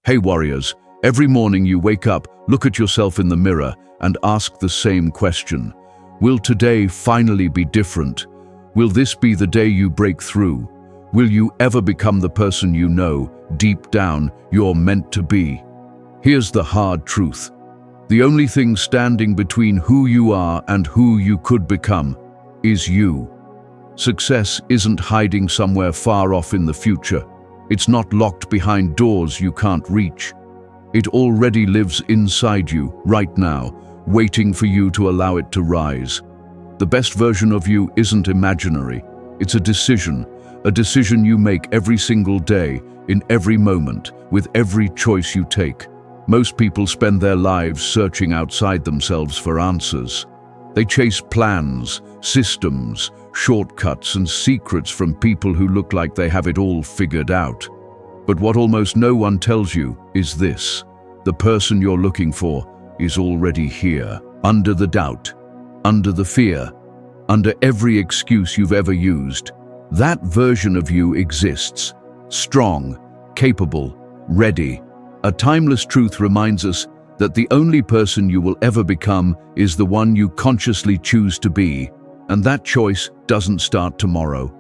Hey warriors, every morning you wake up, look at yourself in the mirror, and ask the same question. Will today finally be different? Will this be the day you break through? Will you ever become the person you know, deep down, you're meant to be? Here's the hard truth. The only thing standing between who you are and who you could become is you. Success isn't hiding somewhere far off in the future. It's not locked behind doors you can't reach. It already lives inside you, right now, waiting for you to allow it to rise. The best version of you isn't imaginary. It's a decision you make every single day, in every moment, with every choice you take. Most people spend their lives searching outside themselves for answers. They chase plans, systems, shortcuts, and secrets from people who look like they have it all figured out. But what almost no one tells you is this: the person you're looking for is already here, under the doubt, under the fear, under every excuse you've ever used. That version of you exists, strong, capable, ready. A timeless truth reminds us that the only person you will ever become is the one you consciously choose to be, and that choice doesn't start tomorrow.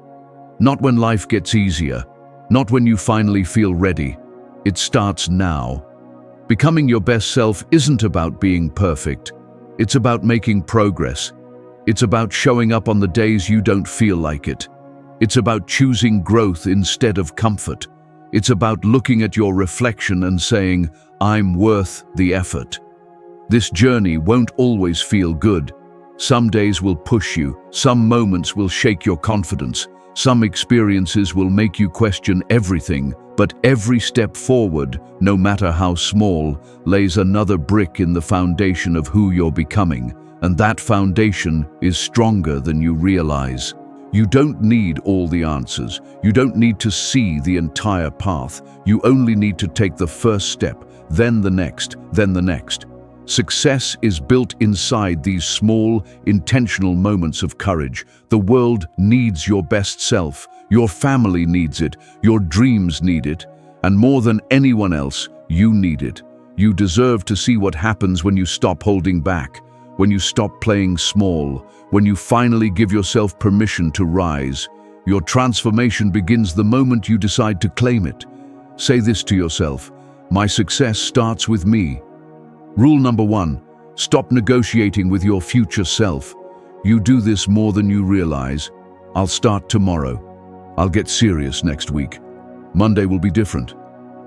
Not when life gets easier, not when you finally feel ready. It starts now. Becoming your best self isn't about being perfect. It's about making progress. It's about showing up on the days you don't feel like it. It's about choosing growth instead of comfort. It's about looking at your reflection and saying, I'm worth the effort. This journey won't always feel good. Some days will push you, some moments will shake your confidence, some experiences will make you question everything, but every step forward, no matter how small, lays another brick in the foundation of who you're becoming, and that foundation is stronger than you realize. You don't need all the answers. You don't need to see the entire path. You only need to take the first step, then the next, then the next. Success is built inside these small, intentional moments of courage. The world needs your best self. Your family needs it. Your dreams need it. And more than anyone else, you need it. You deserve to see what happens when you stop holding back, when you stop playing small, when you finally give yourself permission to rise. Your transformation begins the moment you decide to claim it. Say this to yourself: my success starts with me. Rule number 1, stop negotiating with your future self. You do this more than you realize. I'll start tomorrow. I'll get serious next week. Monday will be different.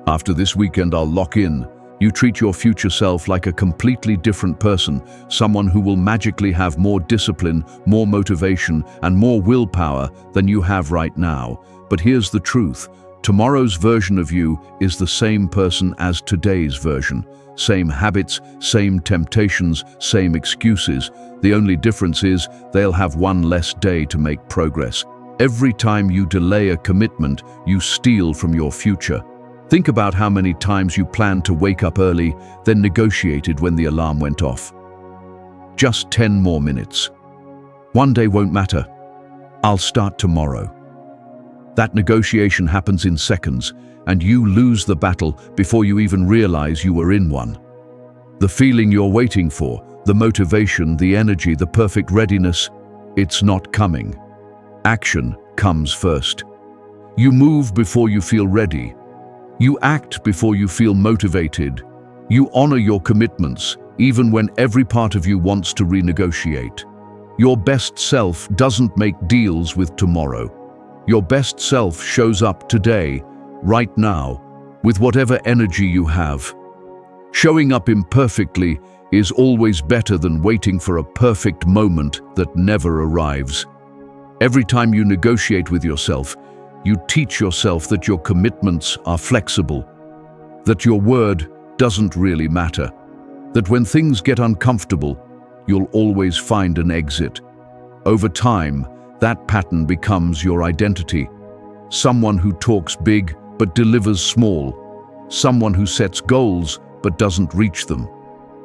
After this weekend, I'll lock in. You treat your future self like a completely different person, someone who will magically have more discipline, more motivation, and more willpower than you have right now. But here's the truth. Tomorrow's version of you is the same person as today's version. Same habits, same temptations, same excuses. The only difference is they'll have one less day to make progress. Every time you delay a commitment, you steal from your future. Think about how many times you planned to wake up early, then negotiated when the alarm went off. Just 10 more minutes. One day won't matter. I'll start tomorrow. That negotiation happens in seconds, and you lose the battle before you even realize you were in one. The feeling you're waiting for, the motivation, the energy, the perfect readiness, it's not coming. Action comes first. You move before you feel ready. You act before you feel motivated. You honor your commitments, even when every part of you wants to renegotiate. Your best self doesn't make deals with tomorrow. Your best self shows up today, right now, with whatever energy you have. Showing up imperfectly is always better than waiting for a perfect moment that never arrives. Every time you negotiate with yourself, you teach yourself that your commitments are flexible, that your word doesn't really matter, that when things get uncomfortable, you'll always find an exit. Over time, that pattern becomes your identity. Someone who talks big but delivers small. Someone who sets goals but doesn't reach them.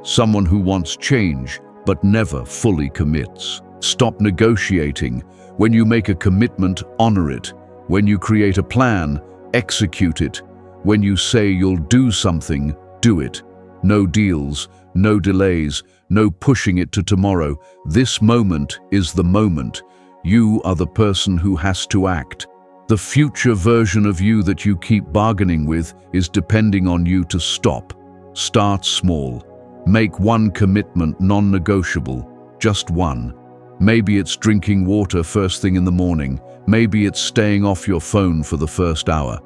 Someone who wants change but never fully commits. Stop negotiating. When you make a commitment, honor it. When you create a plan, execute it. When you say you'll do something, do it. No deals, no delays, no pushing it to tomorrow. This moment is the moment. You are the person who has to act. The future version of you that you keep bargaining with is depending on you to stop. Start small. Make one commitment non-negotiable, just one. Maybe it's drinking water first thing in the morning. Maybe it's staying off your phone for the first hour.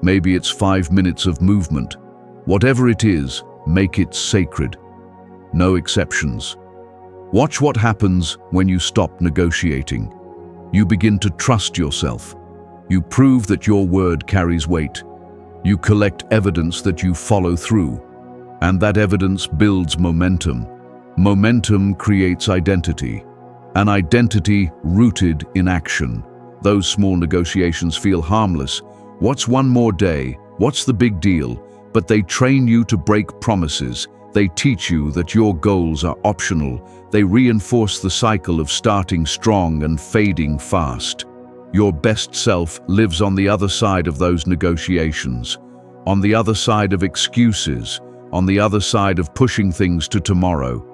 Maybe it's 5 minutes of movement. Whatever it is, make it sacred. No exceptions. Watch what happens when you stop negotiating. You begin to trust yourself. You prove that your word carries weight. You collect evidence that you follow through. And that evidence builds momentum. Momentum creates identity. An identity rooted in action. Those small negotiations feel harmless. What's one more day? What's the big deal? But they train you to break promises. They teach you that your goals are optional. They reinforce the cycle of starting strong and fading fast. Your best self lives on the other side of those negotiations, on the other side of excuses, on the other side of pushing things to tomorrow.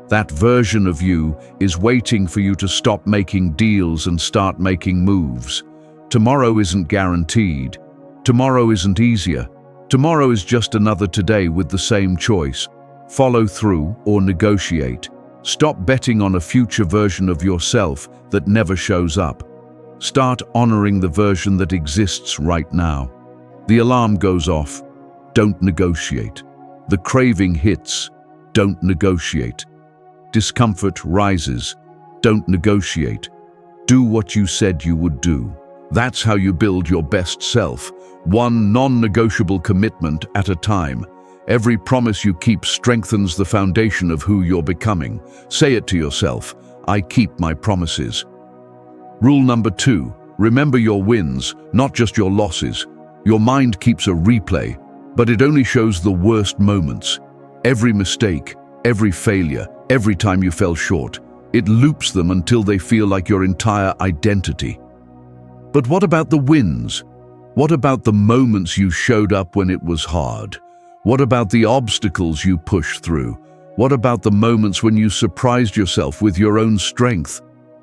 That version of you is waiting for you to stop making deals and start making moves. Tomorrow isn't guaranteed. Tomorrow isn't easier. Tomorrow is just another today with the same choice. Follow through or negotiate. Stop betting on a future version of yourself that never shows up. Start honoring the version that exists right now. The alarm goes off. Don't negotiate. The craving hits. Don't negotiate. Discomfort rises. Don't negotiate. Do what you said you would do. That's how you build your best self, one non-negotiable commitment at a time. Every promise you keep strengthens the foundation of who you're becoming. Say it to yourself, I keep my promises. Rule number 2, remember your wins, not just your losses. Your mind keeps a replay, but it only shows the worst moments. Every mistake, every failure, every time you fell short. It loops them until they feel like your entire identity. But what about the wins? What about the moments you showed up when it was hard? What about the obstacles you pushed through? What about the moments when you surprised yourself with your own strength?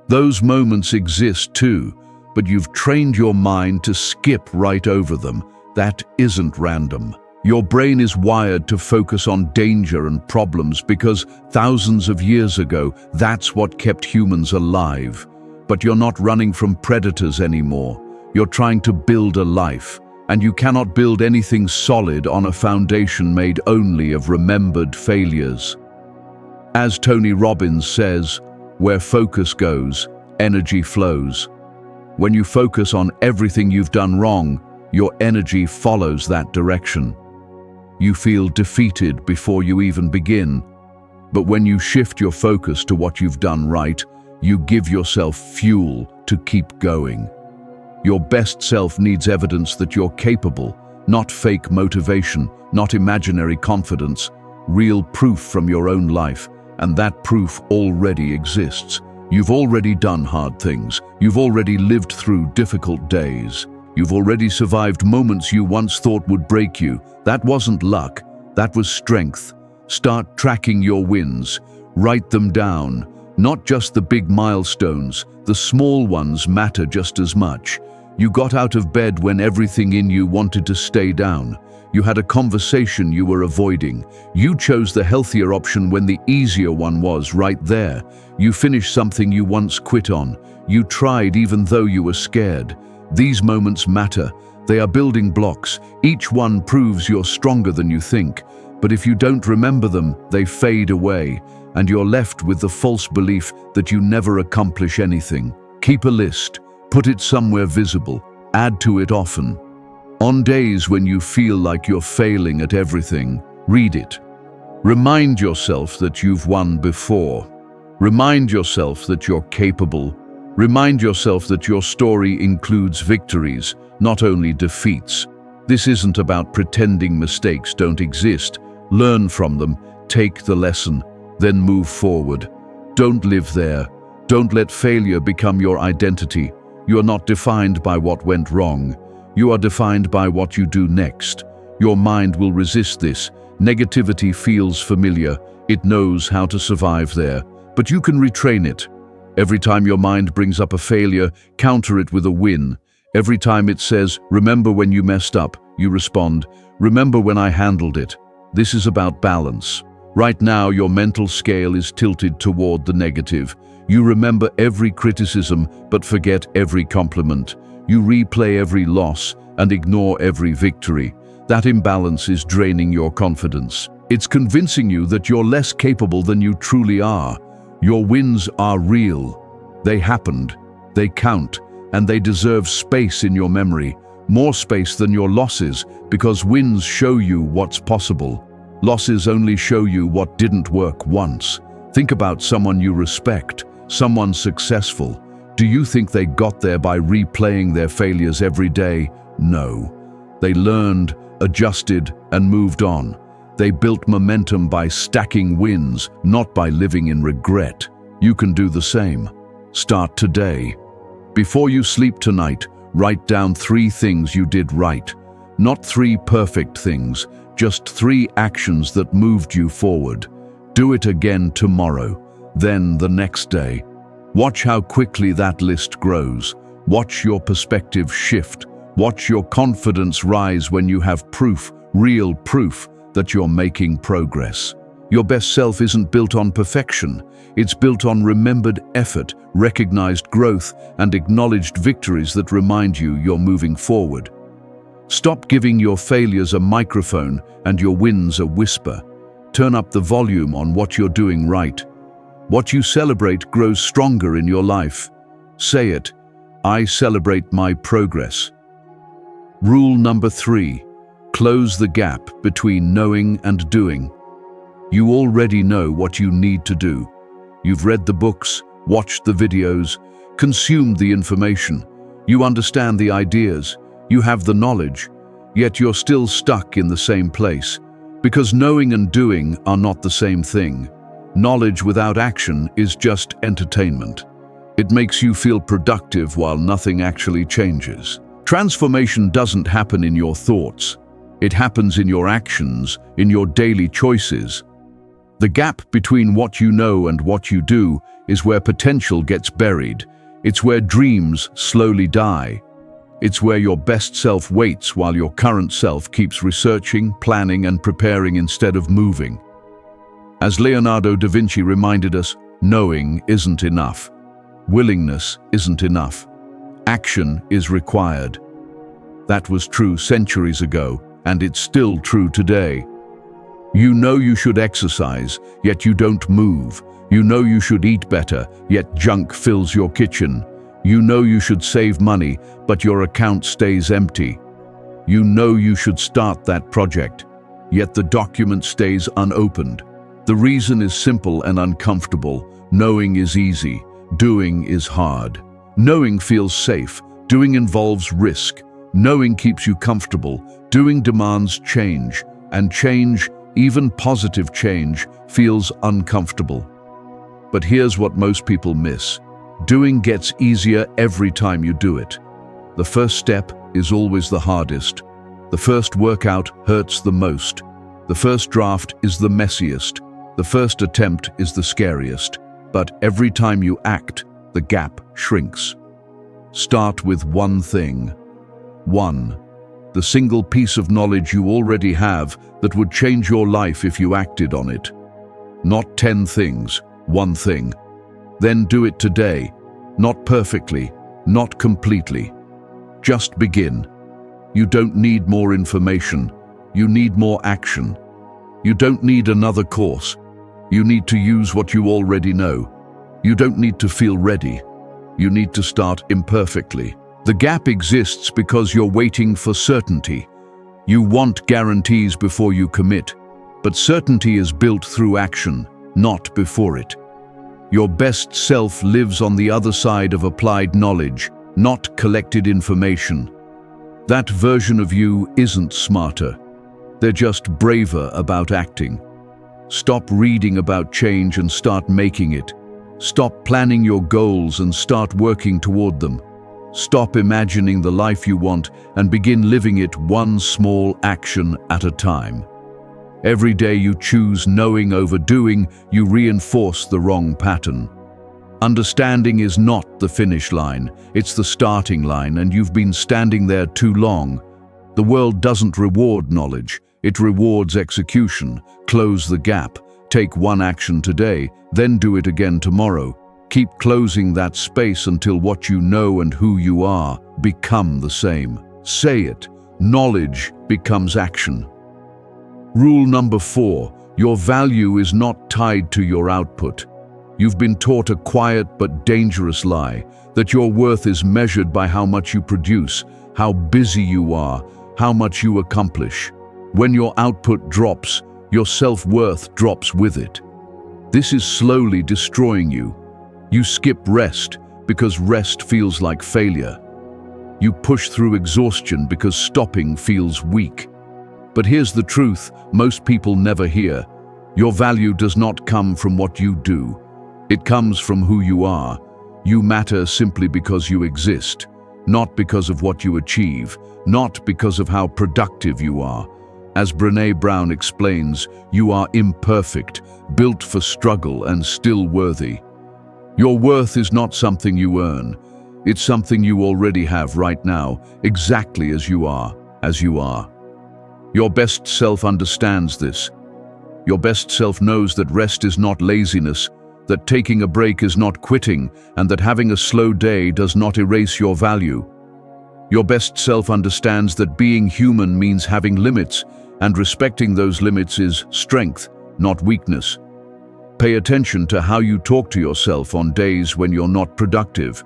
Those moments exist too, but you've trained your mind to skip right over them. That isn't random. Your brain is wired to focus on danger and problems because thousands of years ago, that's what kept humans alive. But you're not running from predators anymore. You're trying to build a life, and you cannot build anything solid on a foundation made only of remembered failures. As Tony Robbins says, where focus goes, energy flows. When you focus on everything you've done wrong, your energy follows that direction. You feel defeated before you even begin. But when you shift your focus to what you've done right, you give yourself fuel to keep going. Your best self needs evidence that you're capable, not fake motivation, not imaginary confidence, real proof from your own life, and that proof already exists. You've already done hard things. You've already lived through difficult days. You've already survived moments you once thought would break you. That wasn't luck, that was strength. Start tracking your wins. Write them down. Not just the big milestones, the small ones matter just as much. You got out of bed when everything in you wanted to stay down. You had a conversation you were avoiding. You chose the healthier option when the easier one was right there. You finished something you once quit on. You tried even though you were scared. These moments matter. They are building blocks. Each one proves you're stronger than you think. But if you don't remember them, they fade away, and you're left with the false belief that you never accomplish anything. Keep a list. Put it somewhere visible. Add to it often. On days when you feel like you're failing at everything, read it. Remind yourself that you've won before. Remind yourself that you're capable. Remind yourself that your story includes victories, not only defeats. This isn't about pretending mistakes don't exist. Learn from them, take the lesson, then move forward. Don't live there. Don't let failure become your identity. You are not defined by what went wrong. You are defined by what you do next. Your mind will resist this. Negativity feels familiar. It knows how to survive there. But you can retrain it. Every time your mind brings up a failure, counter it with a win. Every time it says, "Remember when you messed up," you respond, "Remember when I handled it." This is about balance. Right now, your mental scale is tilted toward the negative. You remember every criticism, but forget every compliment. You replay every loss and ignore every victory. That imbalance is draining your confidence. It's convincing you that you're less capable than you truly are. Your wins are real. They happened, they count, and they deserve space in your memory. More space than your losses, because wins show you what's possible. Losses only show you what didn't work once. Think about someone you respect, someone successful. Do you think they got there by replaying their failures every day? No. They learned, adjusted, and moved on. They built momentum by stacking wins, not by living in regret. You can do the same. Start today. Before you sleep tonight, write down 3 things you did right. Not 3 perfect things, just 3 actions that moved you forward. Do it again tomorrow, then the next day. Watch how quickly that list grows. Watch your perspective shift. Watch your confidence rise when you have proof, real proof, that you're making progress. Your best self isn't built on perfection. It's built on remembered effort, recognized growth, and acknowledged victories that remind you you're moving forward. Stop giving your failures a microphone and your wins a whisper. Turn up the volume on what you're doing right. What you celebrate grows stronger in your life. Say it, "I celebrate my progress." Rule number 3, close the gap between knowing and doing. You already know what you need to do. You've read the books, watched the videos, consumed the information. You understand the ideas. You have the knowledge, yet you're still stuck in the same place. Because knowing and doing are not the same thing. Knowledge without action is just entertainment. It makes you feel productive while nothing actually changes. Transformation doesn't happen in your thoughts. It happens in your actions, in your daily choices. The gap between what you know and what you do is where potential gets buried. It's where dreams slowly die. It's where your best self waits while your current self keeps researching, planning, and preparing instead of moving. As Leonardo da Vinci reminded us, knowing isn't enough. Willingness isn't enough. Action is required. That was true centuries ago, and it's still true today. You know you should exercise, yet you don't move. You know you should eat better, yet junk fills your kitchen. You know you should save money, but your account stays empty. You know you should start that project, yet the document stays unopened. The reason is simple and uncomfortable. Knowing is easy, doing is hard. Knowing feels safe, doing involves risk. Knowing keeps you comfortable, doing demands change, and change, even positive change, feels uncomfortable. But here's what most people miss. Doing gets easier every time you do it. The first step is always the hardest. The first workout hurts the most. The first draft is the messiest. The first attempt is the scariest. But every time you act, the gap shrinks. Start with one thing. 1. The single piece of knowledge you already have that would change your life if you acted on it. Not 10 things, one thing. Then do it today. Not perfectly, not completely. Just begin. You don't need more information. You need more action. You don't need another course. You need to use what you already know. You don't need to feel ready. You need to start imperfectly. The gap exists because you're waiting for certainty. You want guarantees before you commit, but certainty is built through action, not before it. Your best self lives on the other side of applied knowledge, not collected information. That version of you isn't smarter. They're just braver about acting. Stop reading about change and start making it. Stop planning your goals and start working toward them. Stop imagining the life you want and begin living it one small action at a time. Every day you choose knowing over doing, you reinforce the wrong pattern. Understanding is not the finish line, it's the starting line, and you've been standing there too long. The world doesn't reward knowledge, it rewards execution. Close the gap. Take one action today, then do it again tomorrow. Keep closing that space until what you know and who you are become the same. Say it. Knowledge becomes action. Rule number 4. Your value is not tied to your output. You've been taught a quiet but dangerous lie, that your worth is measured by how much you produce, how busy you are, how much you accomplish. When your output drops, your self-worth drops with it. This is slowly destroying you. You skip rest because rest feels like failure. You push through exhaustion because stopping feels weak. But here's the truth most people never hear. Your value does not come from what you do. It comes from who you are. You matter simply because you exist, not because of what you achieve, not because of how productive you are. As Brené Brown explains, you are imperfect, built for struggle and still worthy. Your worth is not something you earn. It's something you already have right now, exactly as you are, Your best self understands this. Your best self knows that rest is not laziness, that taking a break is not quitting, and that having a slow day does not erase your value. Your best self understands that being human means having limits, and respecting those limits is strength, not weakness. Pay attention to how you talk to yourself on days when you're not productive.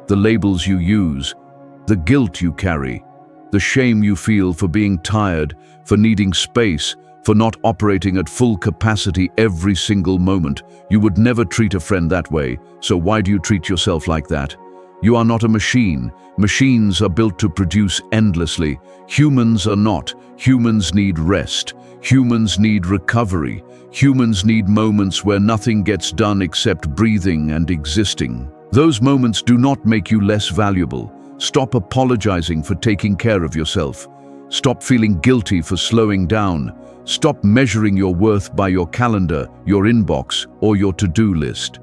The labels you use, the guilt you carry, the shame you feel for being tired, for needing space, for not operating at full capacity every single moment. You would never treat a friend that way, so why do you treat yourself like that? You are not a machine. Machines are built to produce endlessly. Humans are not. Humans need rest. Humans need recovery. Humans need moments where nothing gets done except breathing and existing. Those moments do not make you less valuable. Stop apologizing for taking care of yourself. Stop feeling guilty for slowing down. Stop measuring your worth by your calendar, your inbox, or your to-do list.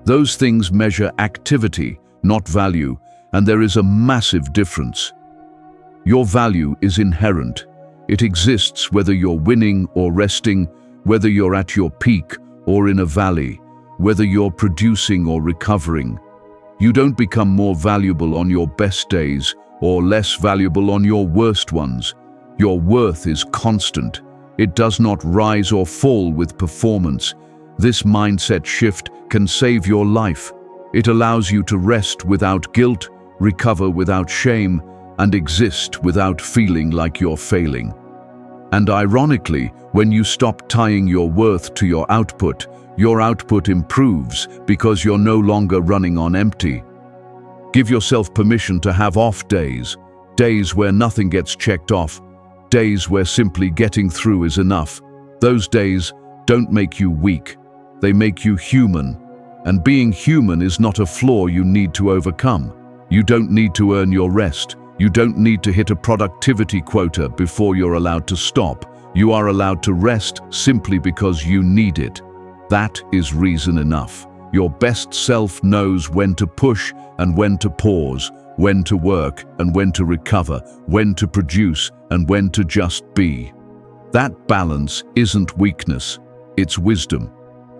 Those things measure activity, not value, and there is a massive difference. Your value is inherent. It exists whether you're winning or resting, whether you're at your peak or in a valley, whether you're producing or recovering. You don't become more valuable on your best days or less valuable on your worst ones. Your worth is constant. It does not rise or fall with performance. This mindset shift can save your life. It allows you to rest without guilt, recover without shame, and exist without feeling like you're failing. And ironically, when you stop tying your worth to your output improves because you're no longer running on empty. Give yourself permission to have off days, days where nothing gets checked off, days where simply getting through is enough. Those days don't make you weak, they make you human. And being human is not a flaw you need to overcome. You don't need to earn your rest. You don't need to hit a productivity quota before you're allowed to stop. You are allowed to rest simply because you need it. That is reason enough. Your best self knows when to push and when to pause, when to work and when to recover, when to produce and when to just be. That balance isn't weakness, it's wisdom.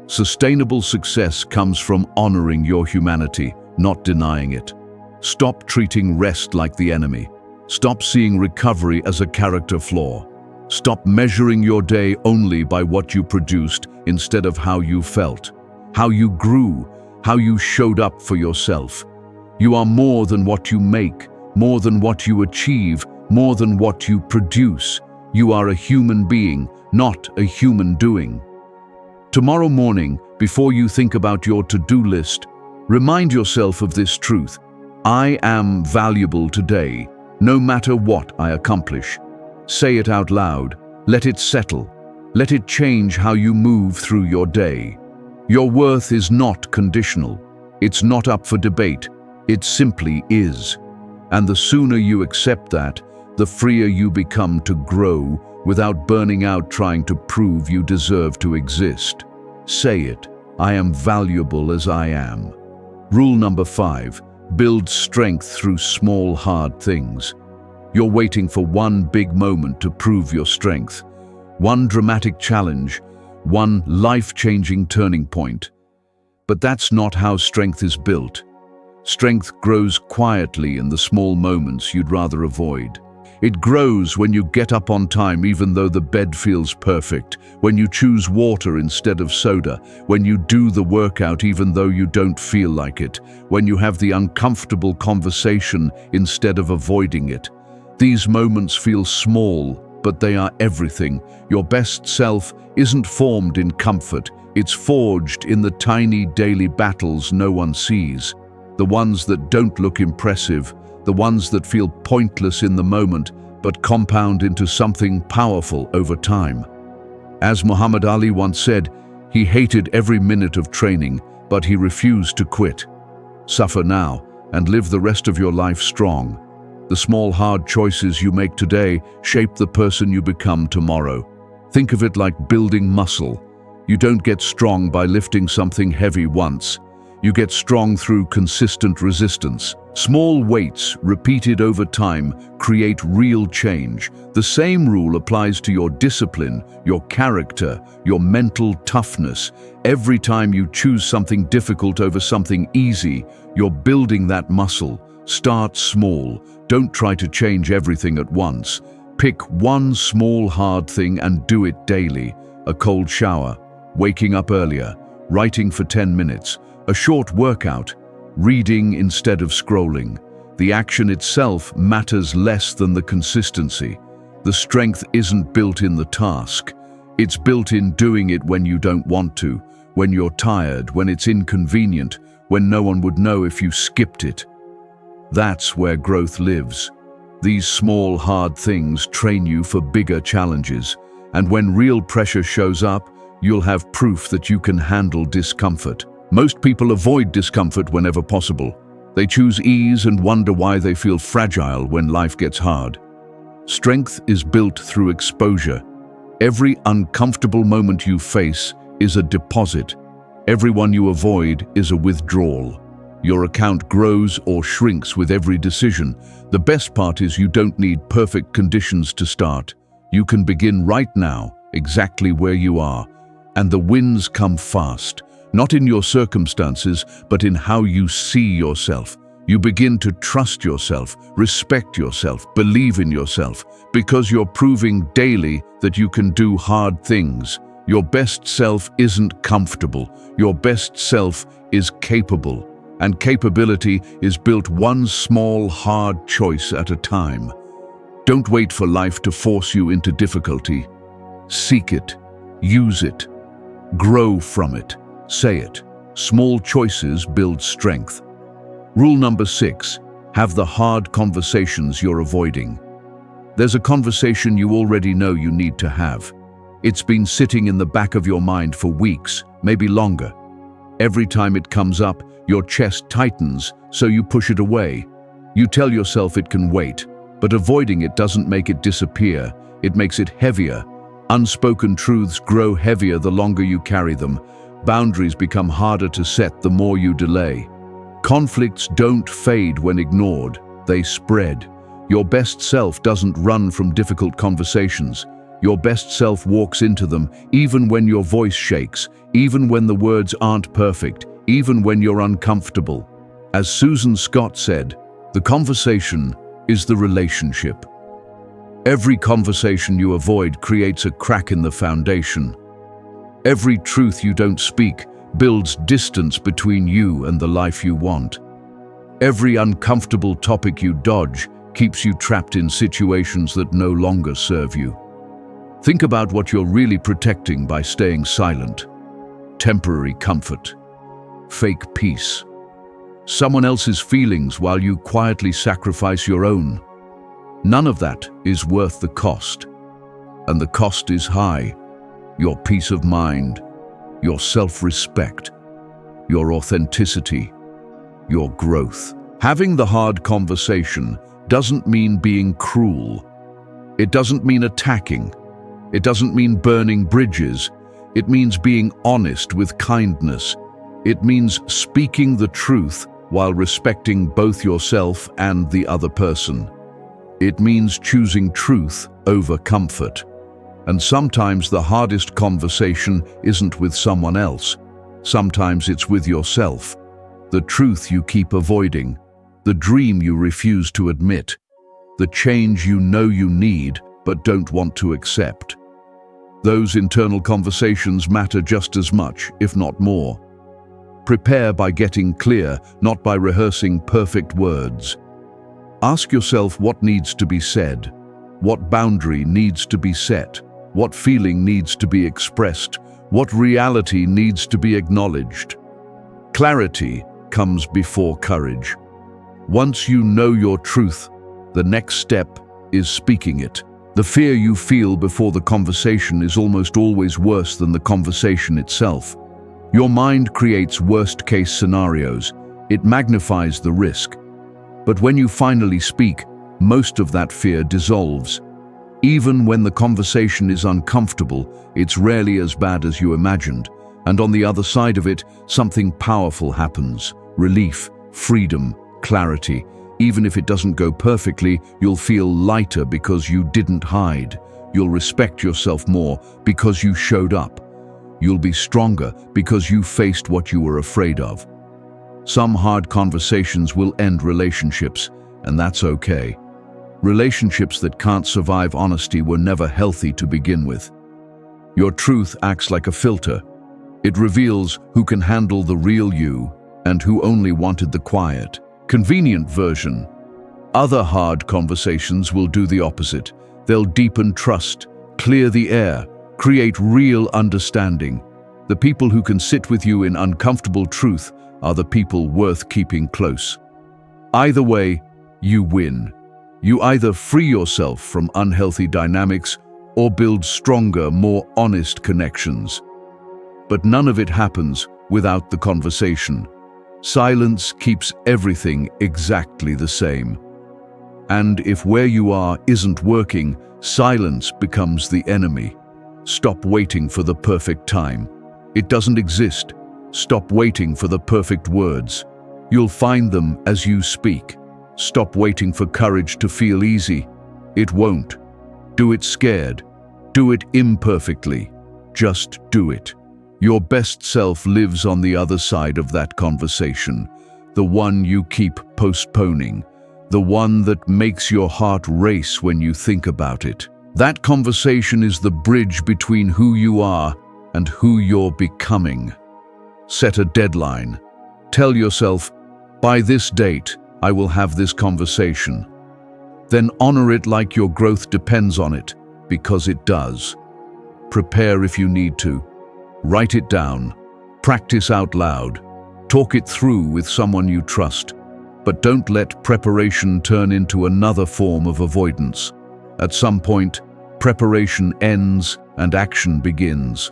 Sustainable success comes from honoring your humanity, not denying it. Stop treating rest like the enemy. Stop seeing recovery as a character flaw. Stop measuring your day only by what you produced instead of how you felt, how you grew, how you showed up for yourself. You are more than what you make, more than what you achieve, more than what you produce. You are a human being, not a human doing. Tomorrow morning, before you think about your to-do list, remind yourself of this truth. I am valuable today, no matter what I accomplish. Say it out loud. Let it settle. Let it change how you move through your day. Your worth is not conditional. It's not up for debate. It simply is. And the sooner you accept that, the freer you become to grow without burning out trying to prove you deserve to exist. Say it, I am valuable as I am. Rule number 5, build strength through small, hard things. You're waiting for one big moment to prove your strength, one dramatic challenge, one life-changing turning point. But that's not how strength is built. Strength grows quietly in the small moments you'd rather avoid. It grows when you get up on time even though the bed feels perfect, when you choose water instead of soda, when you do the workout even though you don't feel like it, when you have the uncomfortable conversation instead of avoiding it. These moments feel small, but they are everything. Your best self isn't formed in comfort, it's forged in the tiny daily battles no one sees. The ones that don't look impressive, the ones that feel pointless in the moment, but compound into something powerful over time. As Muhammad Ali once said, he hated every minute of training, but he refused to quit. Suffer now and live the rest of your life strong. The small, hard choices you make today shape the person you become tomorrow. Think of it like building muscle. You don't get strong by lifting something heavy once. You get strong through consistent resistance. Small weights, repeated over time, create real change. The same rule applies to your discipline, your character, your mental toughness. Every time you choose something difficult over something easy, you're building that muscle. Start small. Don't try to change everything at once. Pick one small, hard thing and do it daily. A cold shower, waking up earlier, writing for 10 minutes, a short workout, reading instead of scrolling. The action itself matters less than the consistency. The strength isn't built in the task. It's built in doing it when you don't want to, when you're tired, when it's inconvenient, when no one would know if you skipped it. That's where growth lives. These small, hard things train you for bigger challenges, and when real pressure shows up, you'll have proof that you can handle discomfort. Most people avoid discomfort whenever possible. They choose ease and wonder why they feel fragile when life gets hard. Strength is built through exposure. Every uncomfortable moment you face is a deposit. Every one you avoid is a withdrawal. Your account grows or shrinks with every decision. The best part is you don't need perfect conditions to start. You can begin right now, exactly where you are. And the wins come fast. Not in your circumstances, but in how you see yourself. You begin to trust yourself, respect yourself, believe in yourself, because you're proving daily that you can do hard things. Your best self isn't comfortable. Your best self is capable. And capability is built one small, hard choice at a time. Don't wait for life to force you into difficulty. Seek it. Use it. Grow from it. Say it. Small choices build strength. Rule number 6, have the hard conversations you're avoiding. There's a conversation you already know you need to have. It's been sitting in the back of your mind for weeks, maybe longer. Every time it comes up, your chest tightens, so you push it away. You tell yourself it can wait, but avoiding it doesn't make it disappear. It makes it heavier. Unspoken truths grow heavier the longer you carry them. Boundaries become harder to set the more you delay. Conflicts don't fade when ignored, they spread. Your best self doesn't run from difficult conversations. Your best self walks into them, even when your voice shakes, even when the words aren't perfect, even when you're uncomfortable. As Susan Scott said, the conversation is the relationship. Every conversation you avoid creates a crack in the foundation. Every truth you don't speak builds distance between you and the life you want. Every uncomfortable topic you dodge keeps you trapped in situations that no longer serve you. Think about what you're really protecting by staying silent. Temporary comfort. Fake peace. Someone else's feelings while you quietly sacrifice your own. None of that is worth the cost. And the cost is high. Your peace of mind, your self-respect, your authenticity, your growth. Having the hard conversation doesn't mean being cruel. It doesn't mean attacking. It doesn't mean burning bridges. It means being honest with kindness. It means speaking the truth while respecting both yourself and the other person. It means choosing truth over comfort. And sometimes the hardest conversation isn't with someone else. Sometimes it's with yourself. The truth you keep avoiding, the dream you refuse to admit, the change you know you need but don't want to accept. Those internal conversations matter just as much, if not more. Prepare by getting clear, not by rehearsing perfect words. Ask yourself what needs to be said, what boundary needs to be set, what feeling needs to be expressed, what reality needs to be acknowledged. Clarity comes before courage. Once you know your truth, the next step is speaking it. The fear you feel before the conversation is almost always worse than the conversation itself. Your mind creates worst-case scenarios. It magnifies the risk. But when you finally speak, most of that fear dissolves. Even when the conversation is uncomfortable, it's rarely as bad as you imagined. And on the other side of it, something powerful happens. Relief, freedom, clarity. Even if it doesn't go perfectly, you'll feel lighter because you didn't hide. You'll respect yourself more because you showed up. You'll be stronger because you faced what you were afraid of. Some hard conversations will end relationships, and that's okay. Relationships that can't survive honesty were never healthy to begin with. Your truth acts like a filter. It reveals who can handle the real you and who only wanted the quiet, convenient version. Other hard conversations will do the opposite. They'll deepen trust, clear the air, create real understanding. The people who can sit with you in uncomfortable truth are the people worth keeping close. Either way, you win. You either free yourself from unhealthy dynamics or build stronger, more honest connections. But none of it happens without the conversation. Silence keeps everything exactly the same. And if where you are isn't working, silence becomes the enemy. Stop waiting for the perfect time. It doesn't exist. Stop waiting for the perfect words. You'll find them as you speak. Stop waiting for courage to feel easy. It won't. Do it scared. Do it imperfectly. Just do it. Your best self lives on the other side of that conversation, the one you keep postponing, the one that makes your heart race when you think about it. That conversation is the bridge between who you are and who you're becoming. Set a deadline. Tell yourself, by this date, I will have this conversation. Then honor it like your growth depends on it, because it does. Prepare if you need to. Write it down. Practice out loud. Talk it through with someone you trust. But don't let preparation turn into another form of avoidance. At some point, preparation ends and action begins.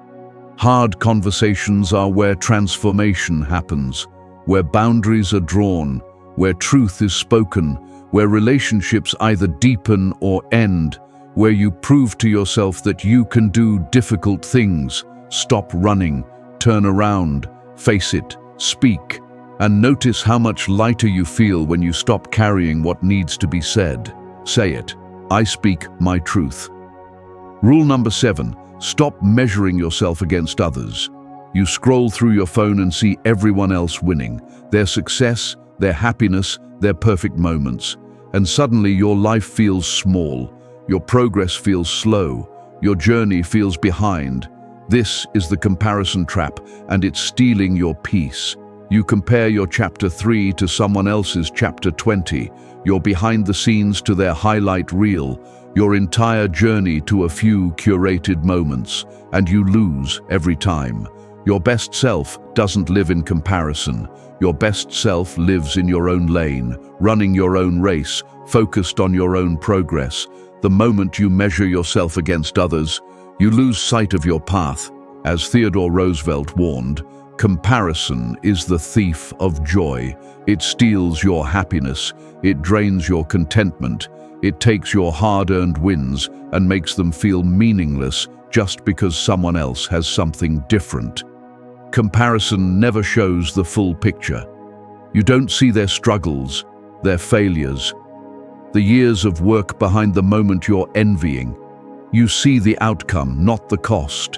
Hard conversations are where transformation happens, where boundaries are drawn, where truth is spoken, where relationships either deepen or end, where you prove to yourself that you can do difficult things. Stop running, turn around, face it, speak, and notice how much lighter you feel when you stop carrying what needs to be said. Say it. I speak my truth. Rule number 7, stop measuring yourself against others. You scroll through your phone and see everyone else winning, their success, their happiness, their perfect moments. And suddenly your life feels small, your progress feels slow, your journey feels behind. This is the comparison trap, and it's stealing your peace. You compare your chapter 3 to someone else's chapter 20, your behind the scenes to their highlight reel, your entire journey to a few curated moments, and you lose every time. Your best self doesn't live in comparison. Your best self lives in your own lane, running your own race, focused on your own progress. The moment you measure yourself against others, you lose sight of your path. As Theodore Roosevelt warned, Comparison is the thief of joy. It steals your happiness, it drains your contentment, it takes your hard-earned wins and makes them feel meaningless just because someone else has something different. Comparison never shows the full picture. You don't see their struggles, their failures, the years of work behind the moment you're envying. You see the outcome, not the cost.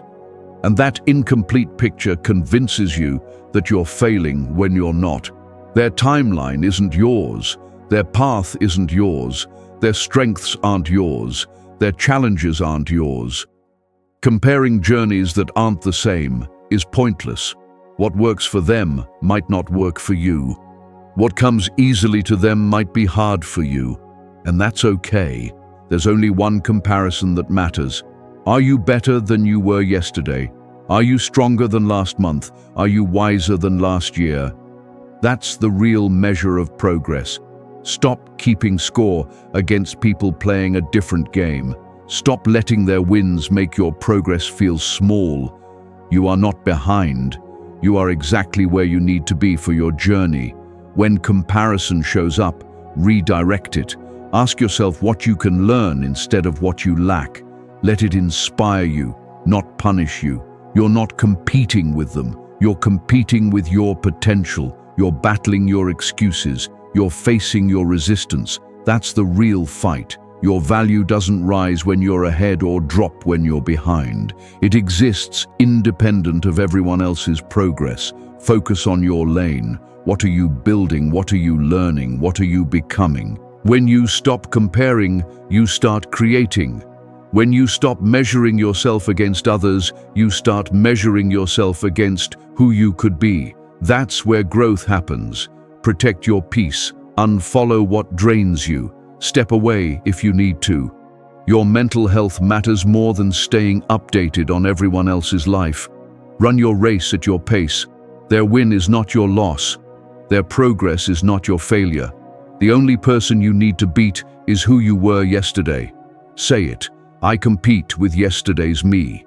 And that incomplete picture convinces you that you're failing when you're not. Their timeline isn't yours, their path isn't yours, their strengths aren't yours, their challenges aren't yours. Comparing journeys that aren't the same is pointless. What works for them might not work for you. What comes easily to them might be hard for you, and that's okay. There's only one comparison that matters. Are you better than you were yesterday? Are you stronger than last month? Are you wiser than last year? That's the real measure of progress. Stop keeping score against people playing a different game. Stop letting their wins make your progress feel small. You are not behind. You are exactly where you need to be for your journey. When comparison shows up, redirect it. Ask yourself what you can learn instead of what you lack. Let it inspire you, not punish you. You're not competing with them. You're competing with your potential. You're battling your excuses. You're facing your resistance. That's the real fight. Your value doesn't rise when you're ahead or drop when you're behind. It exists independent of everyone else's progress. Focus on your lane. What are you building? What are you learning? What are you becoming? When you stop comparing, you start creating. When you stop measuring yourself against others, you start measuring yourself against who you could be. That's where growth happens. Protect your peace. Unfollow what drains you. Step away if you need to. Your mental health matters more than staying updated on everyone else's life. Run your race at your pace. Their win is not your loss. Their progress is not your failure. The only person you need to beat is who you were yesterday. Say it. I compete with yesterday's me.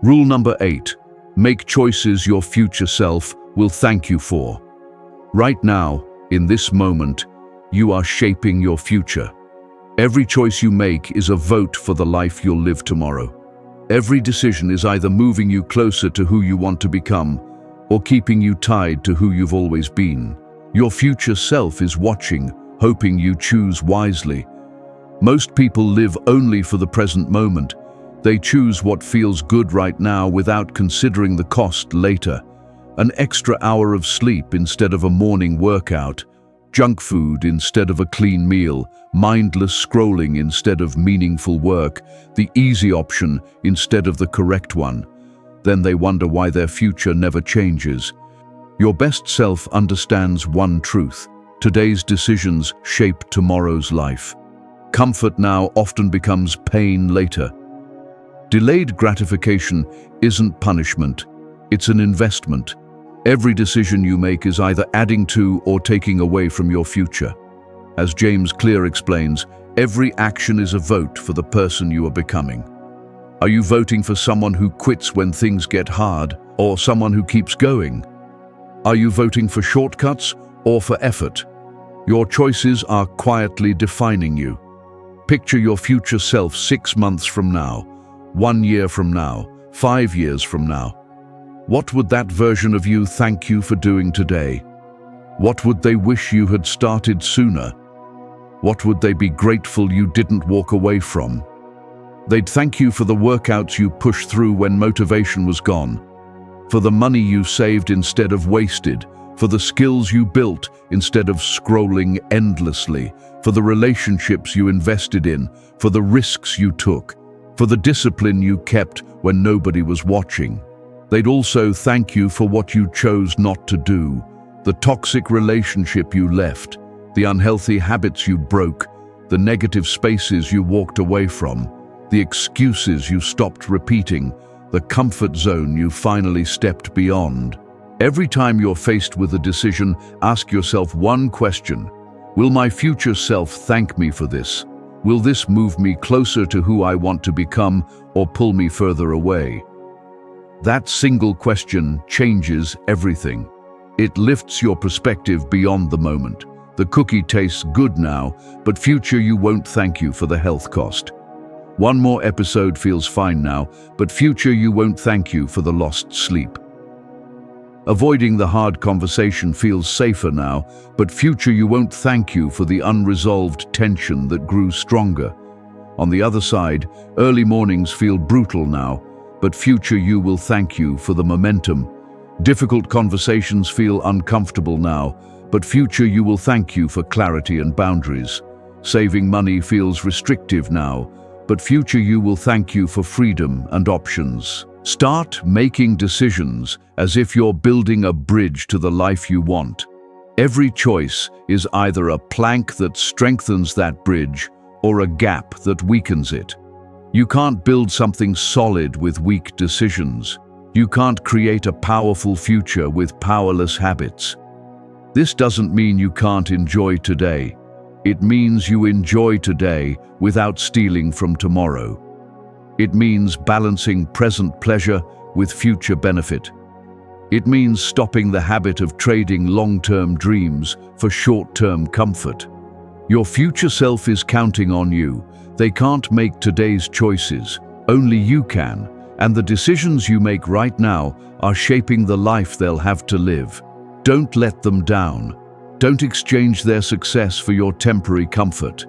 Rule number 8. Make choices your future self will thank you for. Right now, in this moment, you are shaping your future. Every choice you make is a vote for the life you'll live tomorrow. Every decision is either moving you closer to who you want to become or keeping you tied to who you've always been. Your future self is watching, hoping you choose wisely. Most people live only for the present moment. They choose what feels good right now without considering the cost later. An extra hour of sleep instead of a morning workout, junk food instead of a clean meal, mindless scrolling instead of meaningful work, the easy option instead of the correct one. Then they wonder why their future never changes. Your best self understands one truth: today's decisions shape tomorrow's life. Comfort now often becomes pain later. Delayed gratification isn't punishment, it's an investment. Every decision you make is either adding to or taking away from your future. As James Clear explains, every action is a vote for the person you are becoming. Are you voting for someone who quits when things get hard, or someone who keeps going? Are you voting for shortcuts or for effort? Your choices are quietly defining you. Picture your future self 6 months from now, 1 year from now, 5 years from now. What would that version of you thank you for doing today? What would they wish you had started sooner? What would they be grateful you didn't walk away from? They'd thank you for the workouts you pushed through when motivation was gone, for the money you saved instead of wasted, for the skills you built instead of scrolling endlessly, for the relationships you invested in, for the risks you took, for the discipline you kept when nobody was watching. They'd also thank you for what you chose not to do, the toxic relationship you left, the unhealthy habits you broke, the negative spaces you walked away from, the excuses you stopped repeating, the comfort zone you finally stepped beyond. Every time you're faced with a decision, ask yourself one question: will my future self thank me for this? Will this move me closer to who I want to become or pull me further away? That single question changes everything. It lifts your perspective beyond the moment. The cookie tastes good now, but future you won't thank you for the health cost. One more episode feels fine now, but future you won't thank you for the lost sleep. Avoiding the hard conversation feels safer now, but future you won't thank you for the unresolved tension that grew stronger. On the other side, early mornings feel brutal now, but future you will thank you for the momentum. Difficult conversations feel uncomfortable now, but future you will thank you for clarity and boundaries. Saving money feels restrictive now, but future you will thank you for freedom and options. Start making decisions as if you're building a bridge to the life you want. Every choice is either a plank that strengthens that bridge or a gap that weakens it. You can't build something solid with weak decisions. You can't create a powerful future with powerless habits. This doesn't mean you can't enjoy today. It means you enjoy today without stealing from tomorrow. It means balancing present pleasure with future benefit. It means stopping the habit of trading long-term dreams for short-term comfort. Your future self is counting on you. They can't make today's choices. Only you can. And the decisions you make right now are shaping the life they'll have to live. Don't let them down. Don't exchange their success for your temporary comfort.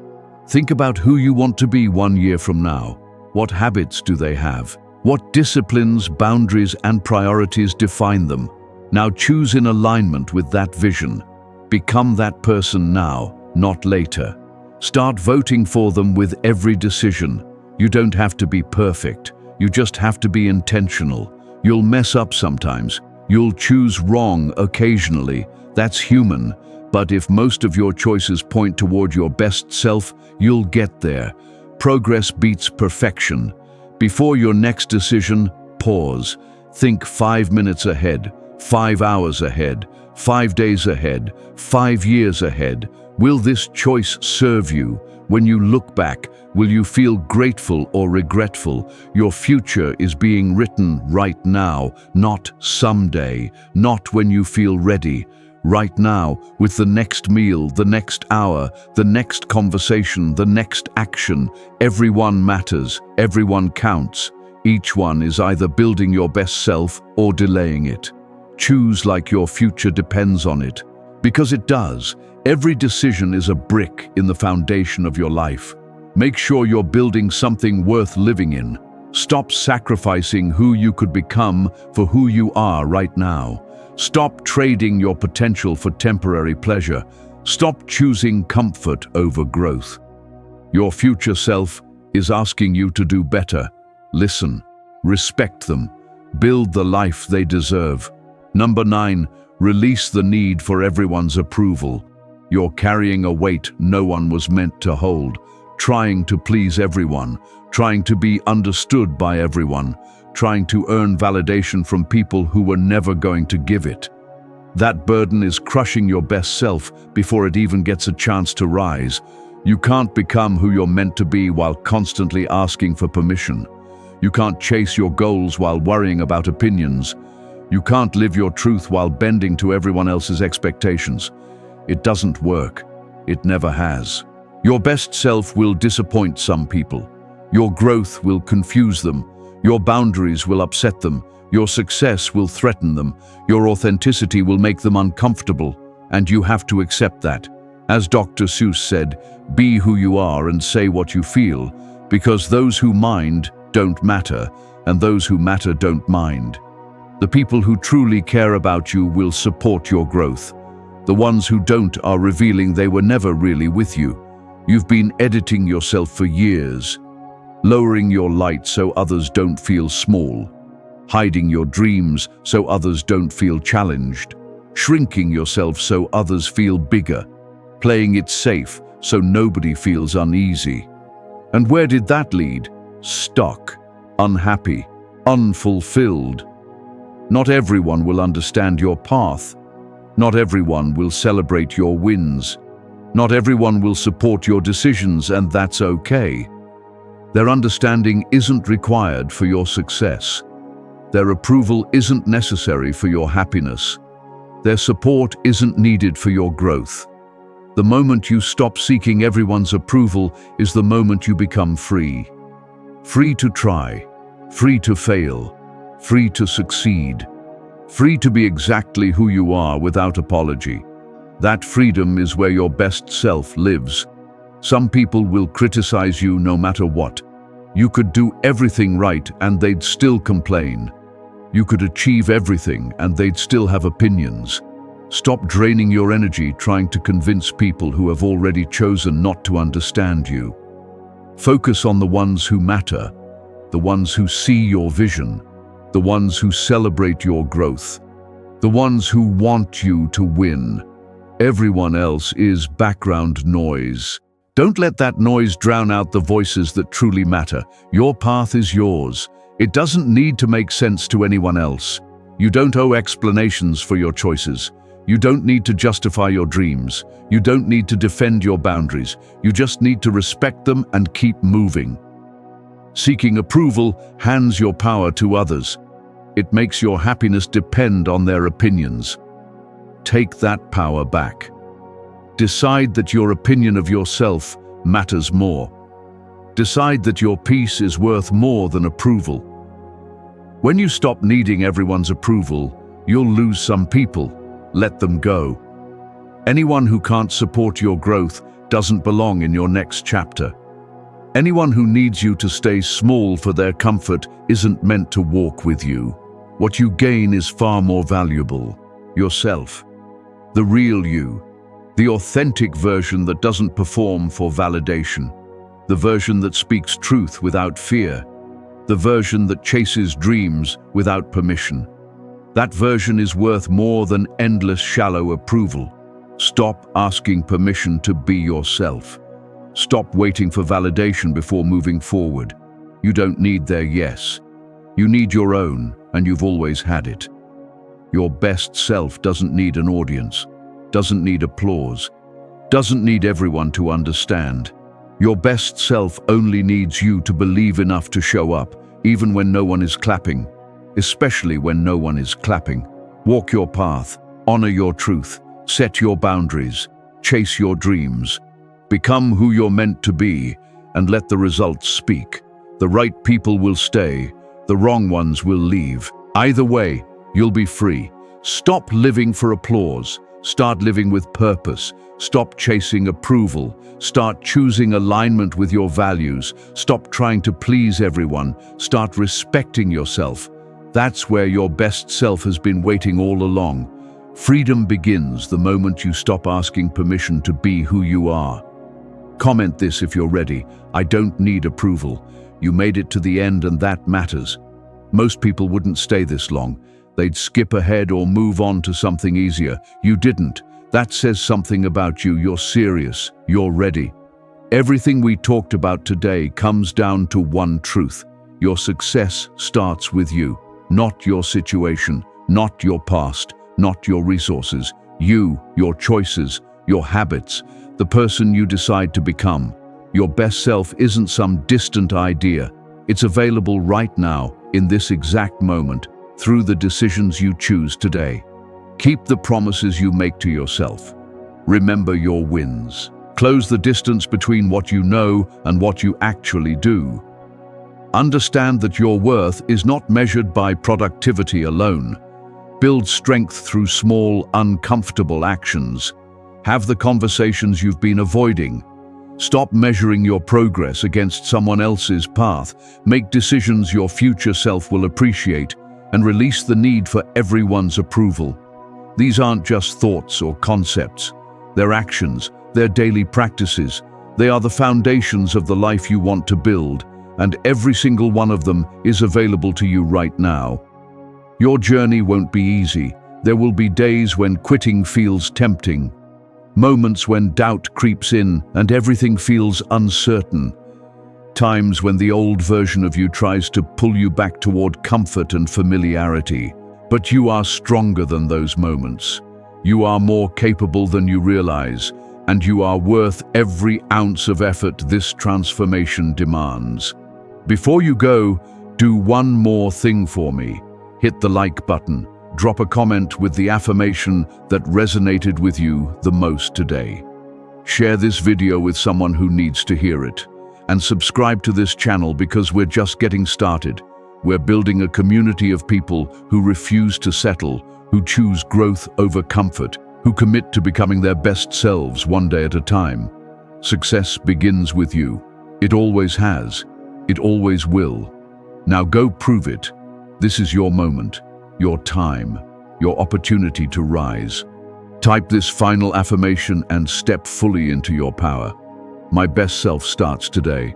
Think about who you want to be 1 year from now. What habits do they have? What disciplines, boundaries, and priorities define them? Now choose in alignment with that vision. Become that person now, not later. Start voting for them with every decision. You don't have to be perfect. You just have to be intentional. You'll mess up sometimes. You'll choose wrong occasionally. That's human. But if most of your choices point toward your best self, you'll get there. Progress beats perfection. Before your next decision, pause. Think 5 minutes ahead, 5 hours ahead, 5 days ahead, 5 years ahead. Will this choice serve you? When you look back, will you feel grateful or regretful? Your future is being written right now, not someday, not when you feel ready. Right now, with the next meal, the next hour, the next conversation, the next action. Everyone matters, everyone counts. Each one is either building your best self or delaying it. Choose like your future depends on it. Because it does. Every decision is a brick in the foundation of your life. Make sure you're building something worth living in. Stop sacrificing who you could become for who you are right now. Stop trading your potential for temporary pleasure. Stop choosing comfort over growth. Your future self is asking you to do better. Listen, respect them, build the life they deserve. Number 9, release the need for everyone's approval. You're carrying a weight no one was meant to hold, trying to please everyone, trying to be understood by everyone, trying to earn validation from people who were never going to give it. That burden is crushing your best self before it even gets a chance to rise. You can't become who you're meant to be while constantly asking for permission. You can't chase your goals while worrying about opinions. You can't live your truth while bending to everyone else's expectations. It doesn't work. It never has. Your best self will disappoint some people. Your growth will confuse them. Your boundaries will upset them. Your success will threaten them. Your authenticity will make them uncomfortable. And you have to accept that. As Dr. Seuss said, be who you are and say what you feel, because those who mind don't matter, and those who matter don't mind. The people who truly care about you will support your growth. The ones who don't are revealing they were never really with you. You've been editing yourself for years, lowering your light so others don't feel small, hiding your dreams so others don't feel challenged, shrinking yourself so others feel bigger, playing it safe so nobody feels uneasy. And where did that lead? Stuck, unhappy, unfulfilled. Not everyone will understand your path. Not everyone will celebrate your wins. Not everyone will support your decisions, and that's okay. Their understanding isn't required for your success. Their approval isn't necessary for your happiness. Their support isn't needed for your growth. The moment you stop seeking everyone's approval is the moment you become free. Free to try, free to fail, free to succeed, free to be exactly who you are without apology. That freedom is where your best self lives. Some people will criticize you no matter what. You could do everything right and they'd still complain. You could achieve everything and they'd still have opinions. Stop draining your energy trying to convince people who have already chosen not to understand you. Focus on the ones who matter, the ones who see your vision, the ones who celebrate your growth, the ones who want you to win. Everyone else is background noise. Don't let that noise drown out the voices that truly matter. Your path is yours. It doesn't need to make sense to anyone else. You don't owe explanations for your choices. You don't need to justify your dreams. You don't need to defend your boundaries. You just need to respect them and keep moving. Seeking approval hands your power to others. It makes your happiness depend on their opinions. Take that power back. Decide that your opinion of yourself matters more. Decide that your peace is worth more than approval. When you stop needing everyone's approval, you'll lose some people. Let them go. Anyone who can't support your growth doesn't belong in your next chapter. Anyone who needs you to stay small for their comfort isn't meant to walk with you. What you gain is far more valuable. Yourself. The real you. The authentic version that doesn't perform for validation. The version that speaks truth without fear. The version that chases dreams without permission. That version is worth more than endless shallow approval. Stop asking permission to be yourself. Stop waiting for validation before moving forward. You don't need their yes. You need your own, and you've always had it. Your best self doesn't need an audience, doesn't need applause, doesn't need everyone to understand. Your best self only needs you to believe enough to show up, even when no one is clapping. Especially when no one is clapping. Walk your path, honor your truth, set your boundaries, chase your dreams. Become who you're meant to be, and let the results speak. The right people will stay, the wrong ones will leave. Either way, you'll be free. Stop living for applause. Start living with purpose. Stop chasing approval. Start choosing alignment with your values. Stop trying to please everyone. Start respecting yourself. That's where your best self has been waiting all along. Freedom begins the moment you stop asking permission to be who you are. Comment this if you're ready. I don't need approval. You made it to the end and that matters. Most people wouldn't stay this long. They'd skip ahead or move on to something easier. You didn't. That says something about you. You're serious. You're ready. Everything we talked about today comes down to one truth. Your success starts with you. Not your situation, not your past, not your resources. You, your choices, your habits, the person you decide to become. Your best self isn't some distant idea. It's available right now, in this exact moment, through the decisions you choose today. Keep the promises you make to yourself. Remember your wins. Close the distance between what you know and what you actually do. Understand that your worth is not measured by productivity alone. Build strength through small, uncomfortable actions. Have the conversations you've been avoiding. Stop measuring your progress against someone else's path. Make decisions your future self will appreciate, and release the need for everyone's approval. These aren't just thoughts or concepts. They're actions, they're daily practices. They are the foundations of the life you want to build, and every single one of them is available to you right now. Your journey won't be easy. There will be days when quitting feels tempting, moments when doubt creeps in and everything feels uncertain, times when the old version of you tries to pull you back toward comfort and familiarity. But you are stronger than those moments. You are more capable than you realize, and you are worth every ounce of effort this transformation demands. Before you go, do one more thing for me. Hit the like button. Drop a comment with the affirmation that resonated with you the most today. Share this video with someone who needs to hear it. And subscribe to this channel because we're just getting started. We're building a community of people who refuse to settle, who choose growth over comfort, who commit to becoming their best selves one day at a time. Success begins with you. It always has. It always will. Now go prove it. This is your moment, your time, your opportunity to rise. Type this final affirmation and step fully into your power. My best self starts today.